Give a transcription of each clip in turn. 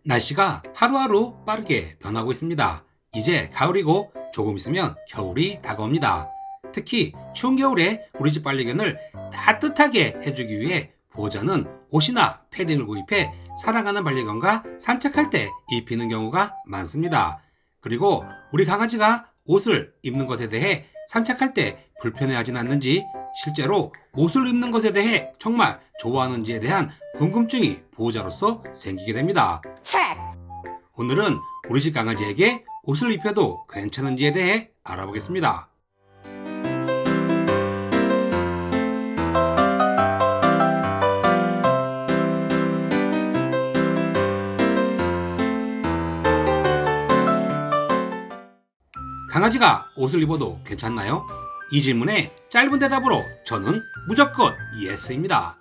날씨가 하루하루 빠르게 변하고 있습니다. 이제 가을이고 조금 있으면 겨울이 다가옵니다. 특히 추운 겨울에 우리 집 반려견을 따뜻하게 해주기 위해 보호자는 옷이나 패딩을 구입해 사랑하는 반려견과 산책할 때 입히는 경우가 많습니다. 그리고 우리 강아지가 옷을 입는 것에 대해 산책할 때 불편해하진 않는지, 실제로 옷을 입는 것에 대해 정말 좋아하는지에 대한 궁금증이 보호자로서 생기게 됩니다. 오늘은 우리 집 강아지에게 옷을 입혀도 괜찮은지에 대해 알아보겠습니다. 강아지가 옷을 입어도 괜찮나요? 이 질문에 짧은 대답으로 저는 무조건 예스입니다.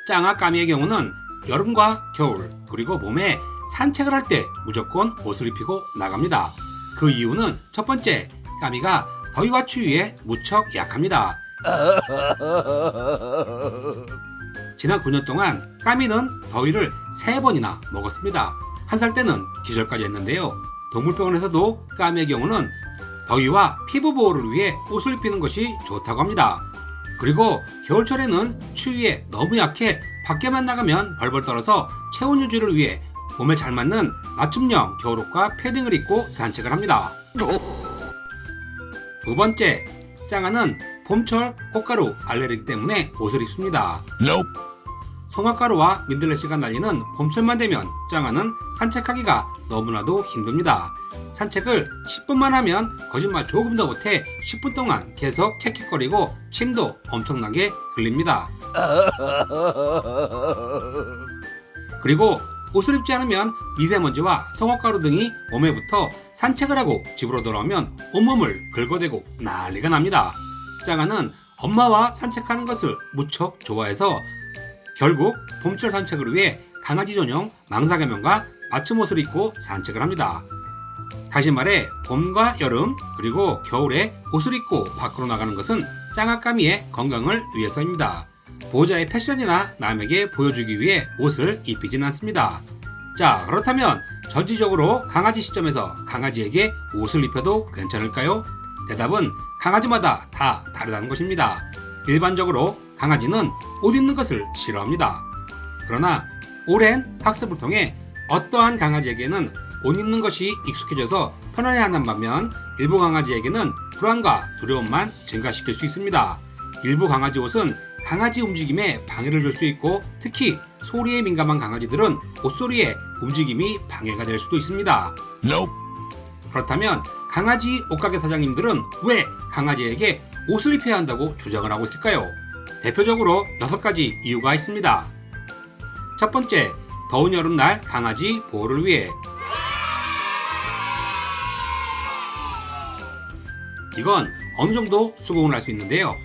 짱아 까미의 경우는 여름과 겨울 그리고 봄에 산책을 할 때 무조건 옷을 입히고 나갑니다. 그 이유는 첫 번째, 까미가 더위와 추위에 무척 약합니다. 지난 9년 동안 까미는 더위를 3번이나 먹었습니다. 1살 때는 기절까지 했는데요. 동물병원에서도 까미의 경우는 더위와 피부 보호를 위해 옷을 입히는 것이 좋다고 합니다. 그리고 겨울철에는 추위에 너무 약해 밖에만 나가면 벌벌 떨어서 체온 유지를 위해 몸에 잘 맞는 맞춤형 겨울옷과 패딩을 입고 산책을 합니다. 두 번째, 짱아는 봄철 꽃가루 알레르기 때문에 옷을 입습니다. 송화가루와 민들레씨가 날리는 봄철만 되면 짱아는 산책하기가 너무나도 힘듭니다. 산책을 10분만 하면 거짓말 조금 더 못해 10분 동안 계속 캑캑거리고 침도 엄청나게 흘립니다. 그리고 옷을 입지 않으면 미세먼지와 송화가루 등이 몸에 붙어 산책을 하고 집으로 돌아오면 온몸을 긁어대고 난리가 납니다. 짱아는 엄마와 산책하는 것을 무척 좋아해서 결국 봄철 산책을 위해 강아지 전용 망사개면과 맞춤 옷을 입고 산책을 합니다. 다시 말해 봄과 여름 그리고 겨울에 옷을 입고 밖으로 나가는 것은 짱아까미의 건강을 위해서입니다. 보호자의 패션이나 남에게 보여주기 위해 옷을 입히진 않습니다. 자, 그렇다면 전지적으로 강아지 시점에서 강아지에게 옷을 입혀도 괜찮을까요? 대답은 강아지마다 다 다르다는 것입니다. 일반적으로 강아지는 옷 입는 것을 싫어합니다. 그러나 오랜 학습을 통해 어떠한 강아지에게는 옷 입는 것이 익숙해져서 편안해하는 반면 일부 강아지에게는 불안과 두려움만 증가시킬 수 있습니다. 일부 강아지 옷은 강아지 움직임에 방해를 줄 수 있고 특히 소리에 민감한 강아지들은 옷소리에 움직임이 방해가 될 수도 있습니다. 그렇다면 강아지 옷가게 사장님들은 왜 강아지에게 옷을 입혀야 한다고 주장을 하고 있을까요? 대표적으로 6가지 이유가 있습니다. 첫 번째, 더운 여름날 강아지 보호를 위해. 이건 어느 정도 수긍을 할 수 있는데요.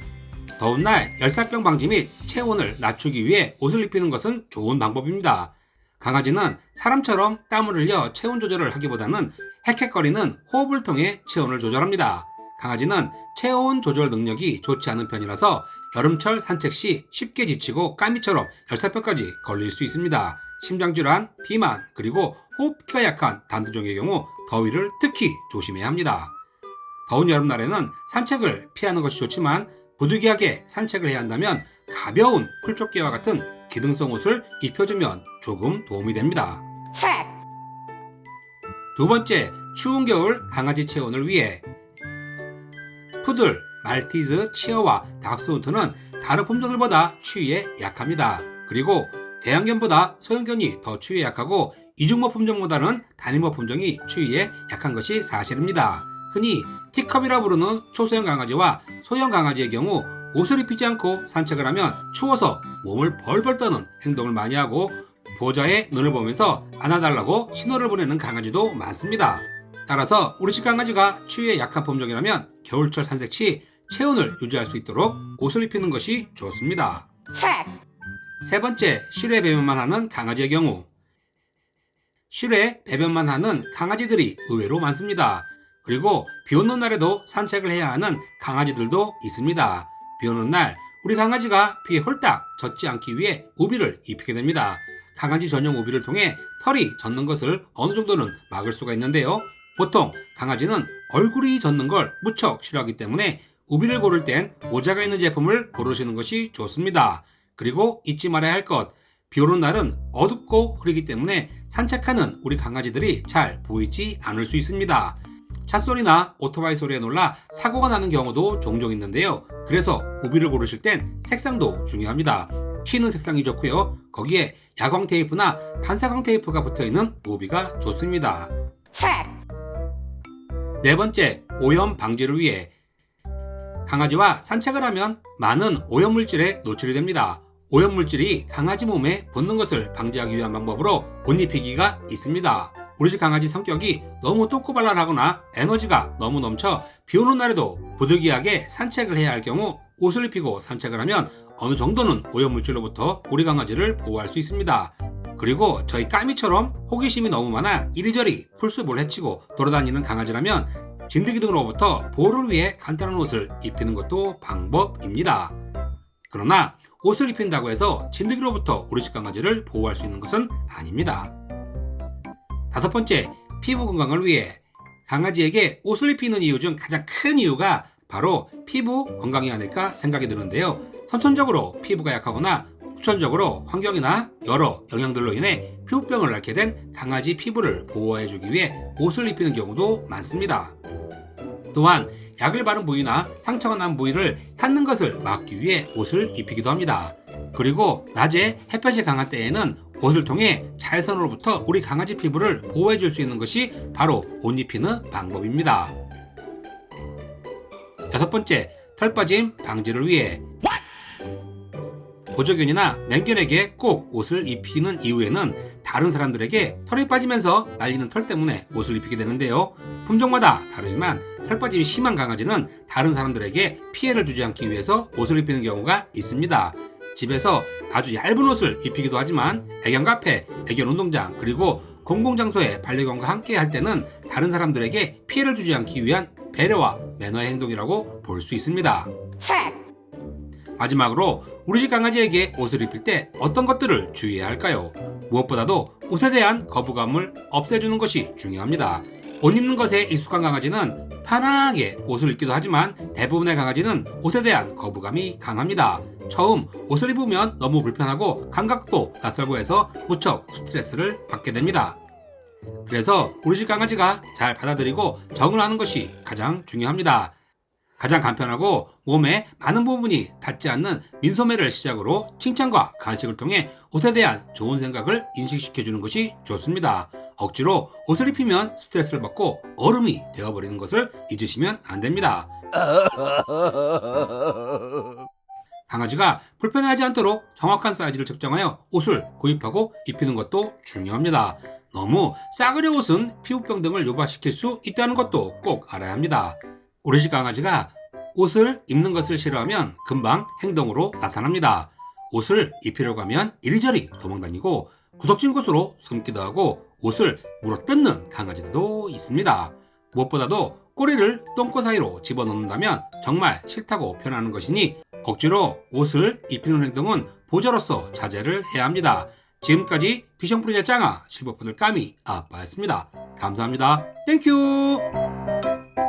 더운 날 열사병 방지 및 체온을 낮추기 위해 옷을 입히는 것은 좋은 방법입니다. 강아지는 사람처럼 땀을 흘려 체온 조절을 하기보다는 헥헥거리는 호흡을 통해 체온을 조절합니다. 강아지는 체온 조절 능력이 좋지 않은 편이라서 여름철 산책 시 쉽게 지치고 까미처럼 열사병까지 걸릴 수 있습니다. 심장질환, 비만, 그리고 호흡기가 약한 단두종의 경우 더위를 특히 조심해야 합니다. 더운 여름날에는 산책을 피하는 것이 좋지만 부득이하게 산책을 해야 한다면 가벼운 쿨조끼와 같은 기능성 옷을 입혀주면 조금 도움이 됩니다. 두 번째, 추운 겨울 강아지 체온을 위해. 푸들, 말티즈, 치어와 닥스훈트는 다른 품종들보다 추위에 약합니다. 그리고 대형견보다 소형견이 더 추위에 약하고 이중모 품종보다는 단일모 품종이 추위에 약한 것이 사실입니다. 흔히 티컵이라 부르는 초소형 강아지와 소형 강아지의 경우 옷을 입히지 않고 산책을 하면 추워서 몸을 벌벌 떠는 행동을 많이 하고 보호자의 눈을 보면서 안아달라고 신호를 보내는 강아지도 많습니다. 따라서 우리 집 강아지가 추위에 약한 품종이라면 겨울철 산책 시 체온을 유지할 수 있도록 옷을 입히는 것이 좋습니다. 세 번째, 실외 배변만 하는 강아지의 경우. 실외 배변만 하는 강아지들이 의외로 많습니다. 그리고 비 오는 날에도 산책을 해야 하는 강아지들도 있습니다. 비 오는 날 우리 강아지가 비에 홀딱 젖지 않기 위해 우비를 입히게 됩니다. 강아지 전용 우비를 통해 털이 젖는 것을 어느 정도는 막을 수가 있는데요. 보통 강아지는 얼굴이 젖는 걸 무척 싫어하기 때문에 우비를 고를 땐 모자가 있는 제품을 고르시는 것이 좋습니다. 그리고 잊지 말아야 할 것, 비 오는 날은 어둡고 흐리기 때문에 산책하는 우리 강아지들이 잘 보이지 않을 수 있습니다. 찻소리나 오토바이 소리에 놀라 사고가 나는 경우도 종종 있는데요. 그래서 우비를 고르실 땐 색상도 중요합니다. 튀는 색상이 좋고요. 거기에 야광 테이프나 반사광 테이프가 붙어있는 우비가 좋습니다. 네 번째, 오염 방지를 위해 강아지와 산책을 하면 많은 오염물질에 노출이 됩니다. 오염물질이 강아지 몸에 붙는 것을 방지하기 위한 방법으로 옷 입히기가 있습니다. 우리 집 강아지 성격이 너무 똑고발랄하거나 에너지가 너무 넘쳐 비 오는 날에도 부득이하게 산책을 해야 할 경우 옷을 입히고 산책을 하면 어느 정도는 오염물질로부터 우리 강아지를 보호할 수 있습니다. 그리고 저희 까미처럼 호기심이 너무 많아 이리저리 풀숲을 헤치고 돌아다니는 강아지라면 진드기 등으로부터 보호를 위해 간단한 옷을 입히는 것도 방법입니다. 그러나 옷을 입힌다고 해서 진드기로부터 우리 집 강아지를 보호할 수 있는 것은 아닙니다. 다섯 번째, 피부 건강을 위해 강아지에게 옷을 입히는 이유 중 가장 큰 이유가 바로 피부 건강이 아닐까 생각이 드는데요. 선천적으로 피부가 약하거나 후천적으로 환경이나 여러 영향들로 인해 피부병을 앓게 된 강아지 피부를 보호해주기 위해 옷을 입히는 경우도 많습니다. 또한 약을 바른 부위나 상처가 난 부위를 핥는 것을 막기 위해 옷을 입히기도 합니다. 그리고 낮에 햇볕이 강할 때에는 옷을 통해 자외선으로부터 우리 강아지 피부를 보호해줄 수 있는 것이 바로 옷 입히는 방법입니다. 여섯 번째, 털 빠짐 방지를 위해 보조견이나 맹견에게 꼭 옷을 입히는 이유에는 다른 사람들에게 털이 빠지면서 날리는 털 때문에 옷을 입히게 되는데요. 품종마다 다르지만 털 빠짐이 심한 강아지는 다른 사람들에게 피해를 주지 않기 위해서 옷을 입히는 경우가 있습니다. 집에서 아주 얇은 옷을 입히기도 하지만 애견 카페, 애견 운동장, 그리고 공공장소에 반려견과 함께 할 때는 다른 사람들에게 피해를 주지 않기 위한 배려와 매너의 행동이라고 볼 수 있습니다. 마지막으로 우리 집 강아지에게 옷을 입힐 때 어떤 것들을 주의해야 할까요? 무엇보다도 옷에 대한 거부감을 없애주는 것이 중요합니다. 옷 입는 것에 익숙한 강아지는 편하게 옷을 입기도 하지만 대부분의 강아지는 옷에 대한 거부감이 강합니다. 처음 옷을 입으면 너무 불편하고 감각도 낯설고 해서 무척 스트레스를 받게 됩니다. 그래서 우리 집 강아지가 잘 받아들이고 적응하는 것이 가장 중요합니다. 가장 간편하고 몸에 많은 부분이 닿지 않는 민소매를 시작으로 칭찬과 간식을 통해 옷에 대한 좋은 생각을 인식시켜주는 것이 좋습니다. 억지로 옷을 입히면 스트레스를 받고 얼음이 되어버리는 것을 잊으시면 안 됩니다. 강아지가 불편해하지 않도록 정확한 사이즈를 측정하여 옷을 구입하고 입히는 것도 중요합니다. 너무 싸구려 옷은 피부병 등을 유발시킬 수 있다는 것도 꼭 알아야 합니다. 우리 집 강아지가 옷을 입는 것을 싫어하면 금방 행동으로 나타납니다. 옷을 입히려고 하면 이리저리 도망다니고 구석진 곳으로 숨기도 하고 옷을 물어뜯는 강아지들도 있습니다. 무엇보다도 꼬리를 똥꼬 사이로 집어넣는다면 정말 싫다고 표현하는 것이니 억지로 옷을 입히는 행동은 보조로서 자제를 해야 합니다. 지금까지 비숑프리제 짱아 실버푸들 까미 아빠였습니다. 감사합니다. 땡큐.